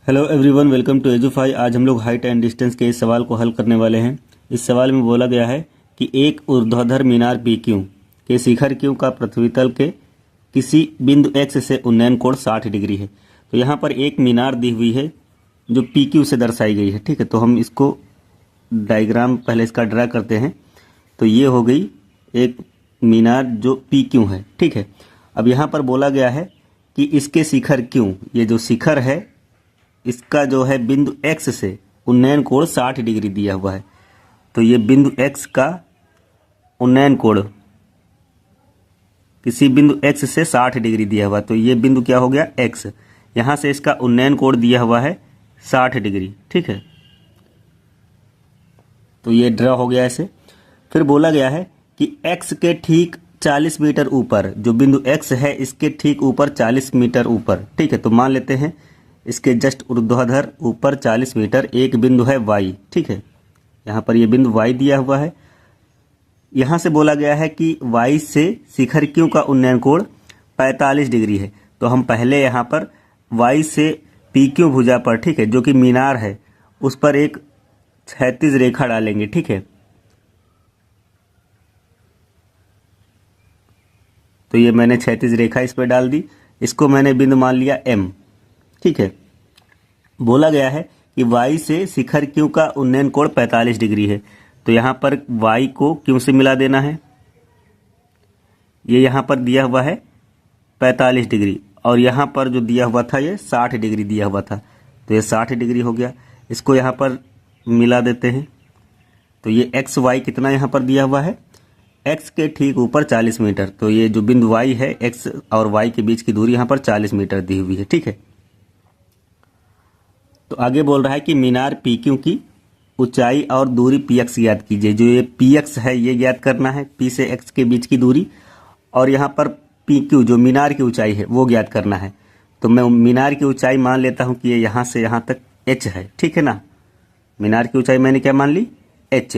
Hello everyone, welcome to Edufy. आज हम लोग हाइट एंड डिस्टेंस के इस सवाल को हल करने वाले हैं। इस सवाल में बोला गया है कि एक ऊर्ध्वाधर मीनार पी क्यू के शिखर क्यू का पृथ्वी तल के किसी बिंदु एक्स से उन्नयन कोण 60 डिग्री है। तो यहाँ पर एक मीनार दी हुई है जो पी क्यू से दर्शाई गई है। ठीक है, तो हम इसको डायग्राम पहले इसका ड्रा करते हैं। तो ये हो गई एक मीनार जो पी क्यू है। ठीक है, अब यहाँ पर बोला गया है कि इसके शिखर क्यू, ये जो शिखर है इसका जो है बिंदु x से उन्नयन कोण 60 डिग्री दिया हुआ है। तो ये बिंदु x का उन्नयन कोण किसी बिंदु x से 60 डिग्री दिया हुआ, तो ये बिंदु क्या हो गया x। यहां से इसका उन्नयन कोण दिया हुआ है 60 डिग्री। ठीक है, तो ये ड्रा हो गया ऐसे। फिर बोला गया है कि x के ठीक 40 मीटर ऊपर, जो बिंदु x है इसके ठीक ऊपर 40 मीटर ऊपर। ठीक है, तो मान लेते हैं इसके जस्ट ऊर्ध्वाधर ऊपर 40 मीटर एक बिंदु है y। ठीक है, यहाँ पर ये बिंदु y दिया हुआ है। यहाँ से बोला गया है कि y से शिखर क्यू का उन्नयन कोण 45 डिग्री है। तो हम पहले यहाँ पर y से पी क्यू भुजा पर, ठीक है, जो कि मीनार है, उस पर एक क्षैतिज रेखा डालेंगे। ठीक है, तो ये मैंने क्षैतिज रेखा इस पर डाल दी। इसको मैंने बिंदु मान लिया m। ठीक है, बोला गया है कि y से शिखर क्यू का उन्नयन कोण 45 डिग्री है। तो यहाँ पर y को क्यू से मिला देना है। ये यहाँ पर दिया हुआ है 45 डिग्री और यहाँ पर जो दिया हुआ था ये 60 डिग्री दिया हुआ था। तो ये 60 डिग्री हो गया। इसको यहाँ पर मिला देते हैं। तो ये एक्स वाई कितना यहाँ पर दिया हुआ है, x के ठीक ऊपर 40 मीटर। तो ये जो बिंदु y है, x और y के बीच की दूरी यहाँ पर 40 मीटर दी हुई है। ठीक है, तो आगे बोल रहा है कि मीनार पी क्यू की ऊंचाई और दूरी पी एक्स ज्ञात कीजिए। जो ये पी एक्स है ये ज्ञात करना है, पी से एक्स के बीच की दूरी, और यहाँ पर पी क्यू जो मीनार की ऊंचाई है वो ज्ञात करना है। तो मैं मीनार की ऊंचाई मान लेता हूँ कि ये यहाँ से यहाँ तक h है। ठीक है ना, मीनार की ऊंचाई मैंने क्या मान ली, h।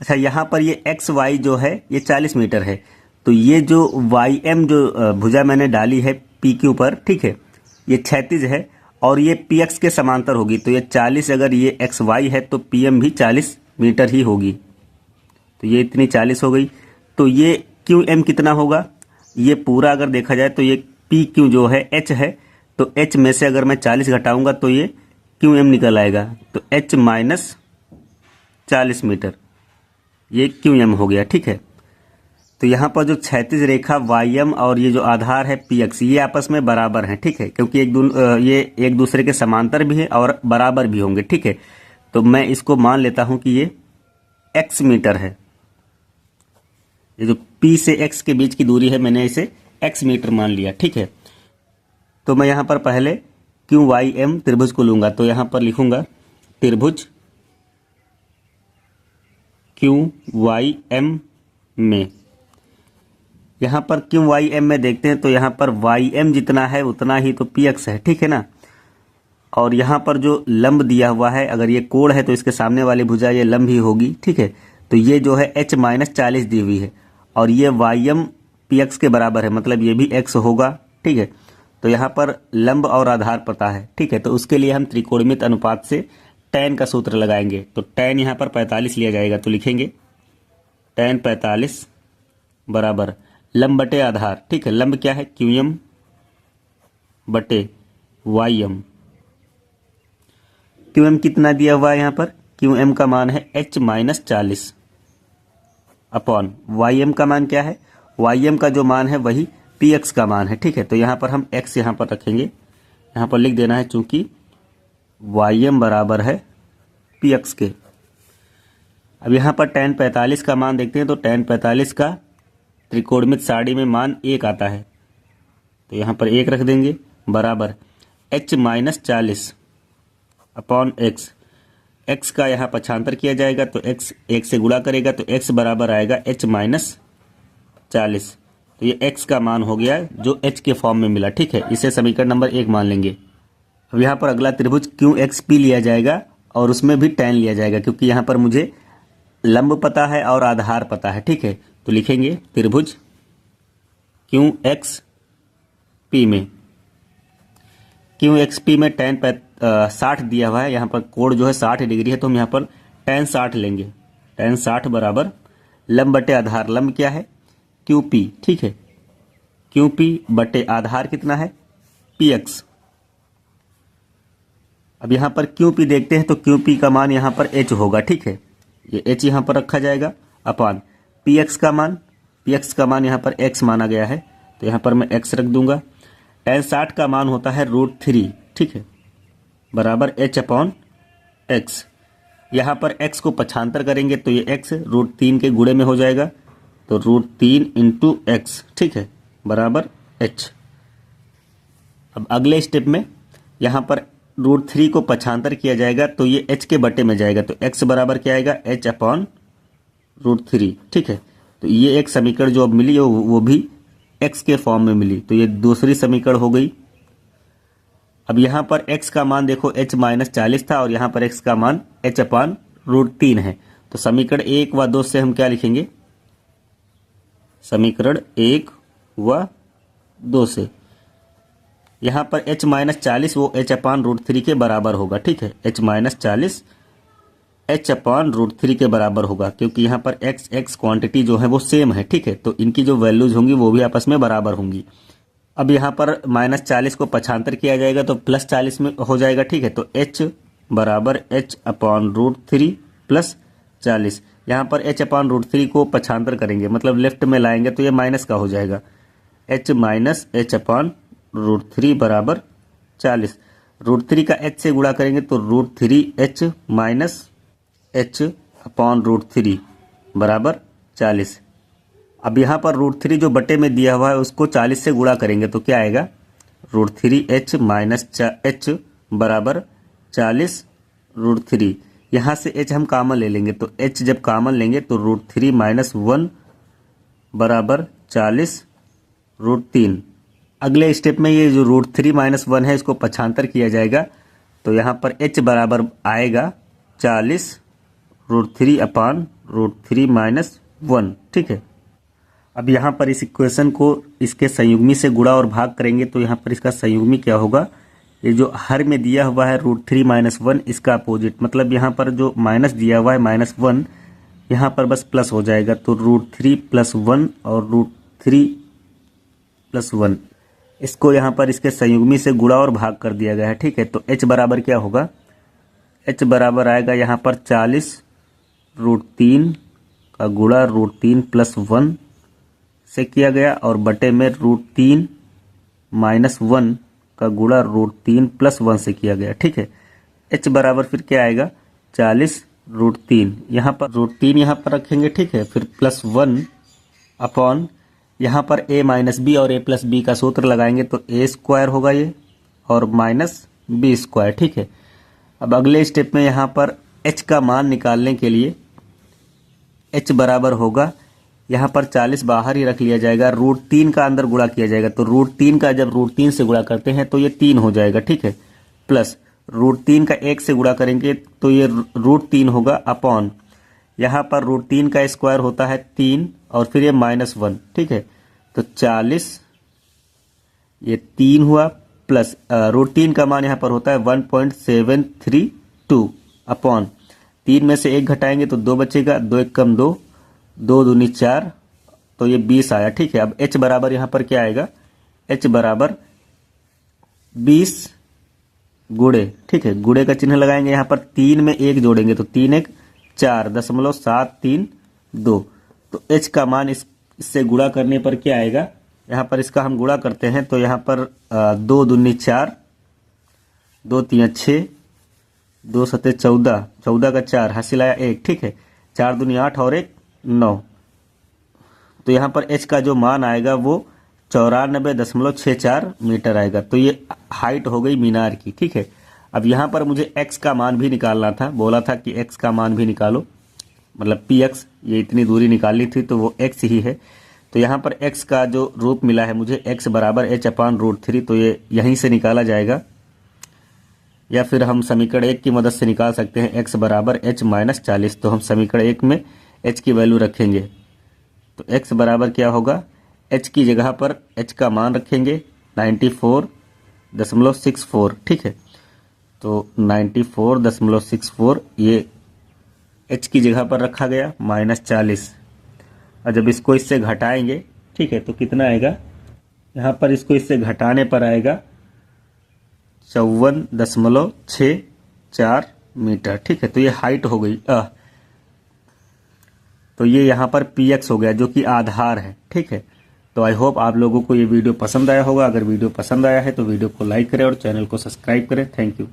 अच्छा, यहाँ पर ये एक्स वाई जो है ये 40 मीटर है। तो ये जो वाई एम जो भुजा मैंने डाली है पी क्यू पर, ठीक है, ये क्षैतिज है और ये पी एक्स के समांतर होगी। तो ये 40, अगर ये एक्स वाई है तो पी एम भी 40 मीटर ही होगी। तो ये इतनी 40 हो गई। तो ये क्यू एम कितना होगा, ये पूरा अगर देखा जाए तो ये पी क्यू जो है एच है। तो एच में से अगर मैं 40 घटाऊंगा तो ये क्यू एम निकल आएगा। तो एच माइनस 40 मीटर, ये क्यू एम हो गया। ठीक है, तो यहाँ पर जो क्षैतिज रेखा वाई एम और ये जो आधार है पी एक्स, ये आपस में बराबर हैं। ठीक है, क्योंकि ये एक दूसरे के समांतर भी हैं और बराबर भी होंगे। ठीक है, तो मैं इसको मान लेता हूं कि ये x मीटर है। ये जो p से x के बीच की दूरी है मैंने इसे x मीटर मान लिया। ठीक है, तो मैं यहाँ पर पहले क्यू वाई एम त्रिभुज को लूंगा। तो यहाँ पर लिखूंगा त्रिभुज क्यू वाई एम में, यहाँ पर क्यू वाई एम में देखते हैं तो यहाँ पर वाई एम जितना है उतना ही तो पी एक्स है। ठीक है ना, और यहाँ पर जो लंब दिया हुआ है, अगर ये कोण है तो इसके सामने वाली भुजा ये लंब ही होगी। ठीक है, तो ये जो है h माइनस 40 दी हुई है और ये वाई एम पी एक्स के बराबर है, मतलब ये भी x होगा। ठीक है, तो यहाँ पर लंब और आधार पता है। ठीक है, तो उसके लिए हम त्रिकोणमित अनुपात से tan का सूत्र लगाएंगे। तो tan यहाँ पर 45 लिया जाएगा। तो लिखेंगे tan 45 बराबर लंब बटे आधार। ठीक है, लंब क्या है, क्यू एम बटे वाई एम। क्यू एम कितना दिया हुआ है यहाँ पर, क्यू एम का मान है h minus 40 upon Y M का मान क्या है, वाई एम का जो मान है वही पी एक्स का मान है। ठीक है, तो यहाँ पर हम x यहाँ पर रखेंगे, यहाँ पर लिख देना है चूंकि वाई एम बराबर है पी एक्स के। अब यहाँ पर tan 45 का मान देखते हैं। तो tan 45 का त्रिकोणमित सारणी में मान 1 आता है। तो यहाँ पर 1 रख देंगे बराबर h minus 40 upon x। x का यहाँ पक्षांतर किया जाएगा तो x 1 से गुणा करेगा तो x बराबर आएगा h माइनस 40। तो ये x का मान हो गया जो h के फॉर्म में मिला। ठीक है, इसे समीकरण नंबर 1 मान लेंगे। अब यहाँ पर अगला त्रिभुज क्यू एक्स पी लिया जाएगा और उसमें भी tan लिया जाएगा, क्योंकि यहाँ पर मुझे लंब पता है और आधार पता है। ठीक है, तो लिखेंगे त्रिभुज क्यू एक्स पी में क्यू एक्स पी में टेन 60 दिया हुआ है, यहाँ पर कोण जो है 60 डिग्री है, तो हम यहाँ पर टेन 60 लेंगे। टेन 60 बराबर लंब बटे आधार, लंब क्या है क्यू पी, ठीक है, क्यू पी बटे आधार कितना है पी एक्स। अब यहाँ पर क्यू पी देखते हैं तो क्यू पी का मान यहाँ पर एच होगा, ठीक है, ये एच यहाँ पर रखा जाएगा अपान पी एक्स का मान यहाँ पर एक्स माना गया है, तो यहाँ पर मैं एक्स रख दूंगा। टेन 60 का मान होता है √3, ठीक है, बराबर एच अपॉन एक्स। यहाँ पर एक्स को पक्षांतर करेंगे तो ये एक्स √3 के गुणे में हो जाएगा, तो √3 इंटू एक्स, ठीक है, बराबर एच। अब अगले स्टेप में यहाँ पर √3 को पक्षांतर किया जाएगा तो ये एच के बटे में जाएगा, तो एक्स बराबर क्या आएगा एच अपॉन √3, ठीक है। तो ये एक समीकरण जो अब मिली वो भी एक्स के फॉर्म में मिली, तो ये दूसरी समीकरण हो गई। अब यहाँ पर x का मान देखो h माइनस 40 था और यहाँ पर x का मान h अपान √3 है, तो समीकरण 1 व 2 से हम क्या लिखेंगे, समीकरण 1 व 2 से यहाँ पर h माइनस 40 वो h अपान √3 के बराबर होगा, ठीक है, h माइनस 40 h अपान √3 के बराबर होगा, क्योंकि यहाँ पर x क्वांटिटी जो है वो सेम है, ठीक है, तो इनकी जो वैल्यूज होंगी वो भी आपस में बराबर होंगी। अब यहाँ पर माइनस 40 को पक्षांतर किया जाएगा तो प्लस 40 में हो जाएगा, ठीक है, तो h बराबर h अपॉन √3 प्लस 40। यहाँ पर h अपॉन √3 को पक्षांतर करेंगे, मतलब लेफ्ट में लाएंगे तो ये माइनस का हो जाएगा, h माइनस h अपॉन √3 बराबर 40। √3 का h से गुणा करेंगे तो √3h माइनस h अपॉन √3 बराबर 40। अब यहाँ पर √3 जो बटे में दिया हुआ है उसको 40 से गुणा करेंगे तो क्या आएगा, √3h माइनस h बराबर 40 √3। यहाँ से h हम कॉमन ले लेंगे, तो h जब कॉमन लेंगे तो √3 माइनस 1 बराबर 40 √3। अगले स्टेप में ये जो √3 माइनस 1 है इसको पक्षांतर किया जाएगा, तो यहाँ पर h बराबर आएगा 40 √3 अपान √3 माइनस 1, ठीक है। अब यहाँ पर इस इक्वेशन को इसके संयुग्मी से गुणा और भाग करेंगे तो यहाँ पर इसका संयुग्मी क्या होगा, ये जो हर में दिया हुआ है √3 माइनस 1 इसका अपोजिट, मतलब यहाँ पर जो माइनस दिया हुआ है माइनस 1 यहाँ पर बस प्लस हो जाएगा, तो √3 प्लस 1 और √3 प्लस 1 इसको यहाँ पर इसके संयुग्मी से गुणा और भाग कर दिया गया है, ठीक है। तो h बराबर क्या होगा, h बराबर आएगा यहाँ पर 40 √3 का गुणा √3 प्लस 1 से किया गया और बटे में √3 माइनस 1 का गुणा √3 प्लस 1 से किया गया, ठीक है। h बराबर फिर क्या आएगा 40 √3, यहाँ पर √3 यहाँ पर रखेंगे, ठीक है, फिर प्लस 1 अपॉन यहाँ पर a माइनस बी और a प्लस बी का सूत्र लगाएंगे तो a स्क्वायर होगा ये और माइनस बी स्क्वायर, ठीक है। अब अगले स्टेप में यहाँ पर h का मान निकालने के लिए h बराबर होगा, यहाँ पर 40 बाहर ही रख लिया जाएगा, √3 का अंदर गुणा किया जाएगा, तो √3 का जब √3 से गुणा करते हैं तो ये 3 हो जाएगा, ठीक है, प्लस √3 का 1 से गुणा करेंगे तो ये √3 होगा अपॉन यहाँ पर √3 का स्क्वायर होता है 3 और फिर ये माइनस 1, ठीक है, तो 40 ये 3 हुआ प्लस √3 का मान यहाँ पर होता है 1.732 अपॉन 3 में से 1 घटाएंगे तो 2 बचेगा, 2 1 कम 2, 2 दूनी 4, तो ये 20 आया, ठीक है। अब h बराबर यहाँ पर क्या आएगा, h बराबर 20 गुणे, ठीक है, गुणे का चिन्ह लगाएंगे, यहाँ पर 3 में 1 जोड़ेंगे तो 3 1 4.732, तो h का मान इससे गुणा करने पर क्या आएगा, यहाँ पर इसका हम गुणा करते हैं तो यहाँ पर 2 दूनी 4, 2 3 6, 2 7 14, 14 का 4 हासिल आया 1, ठीक है, 4 दूनी 8 और 1 9, तो यहाँ पर h का जो मान आएगा वो 94.64 मीटर आएगा, तो ये हाइट हो गई मीनार की, ठीक है। अब यहाँ पर मुझे x का मान भी निकालना था, बोला था कि x का मान भी निकालो, मतलब px, ये इतनी दूरी निकालनी थी तो वो x ही है, तो यहाँ पर x का जो रूप मिला है मुझे x बराबर h अपान √3, तो ये यहीं से निकाला जाएगा या फिर हम समीकरण 1 की मदद से निकाल सकते हैं x बराबर h माइनस 40, तो हम समीकरण 1 में h की वैल्यू रखेंगे तो x बराबर क्या होगा, h की जगह पर h का मान रखेंगे 94 94.64, ठीक है। तो 94.64 ये h की जगह पर रखा गया, -40। और जब इसको इससे घटाएंगे, ठीक है, तो कितना आएगा, यहाँ पर इसको इससे घटाने पर आएगा 54.64 मीटर, ठीक है। तो ये हाइट हो गई। तो ये यहाँ पर px हो गया जो कि आधार है, ठीक है। तो आई होप आप लोगों को ये वीडियो पसंद आया होगा। अगर वीडियो पसंद आया है तो वीडियो को लाइक करें और चैनल को सब्सक्राइब करें। Thank you.